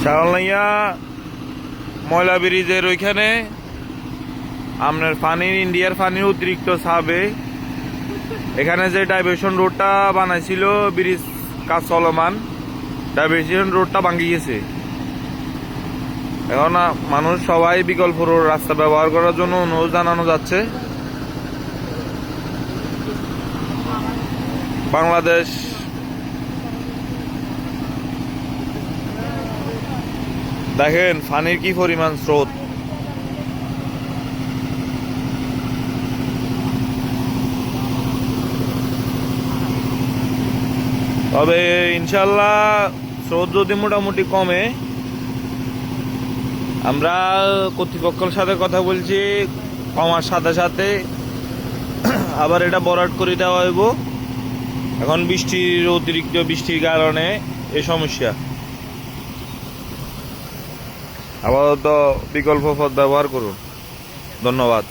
শাওলাইয়া ময়লা ব্রিজের ওইখানে আপনার পানির ইন্ডিয়ার পানির অতিরিক্ত ছাবে এখানে যে ডাইভার্সন রোডটা বানাইছিল ব্রিজ কাজ চলমান, ডাইভার্সন রোডটা ভাঙি গেছে। এখন মানুষ সবাই বিকল্প রাস্তা ব্যবহার করার জন্য অনুরোধ জানানো যাচ্ছে। বাংলাদেশ দেখেন পানির কি পরিমাণ স্রোত। তবে ইনশাল্লাহ স্রোত যদি মোটামুটি কমে, আমরা কর্তৃপক্ষের সাথে কথা বলছি, কমার সাথে সাথে আবার এটা বরাদ করে দেওয়া হইব। এখন অতিরিক্ত বৃষ্টির কারণে এই সমস্যা। আপাতত বিকল্প পথ ব্যবহার করুন। ধন্যবাদ।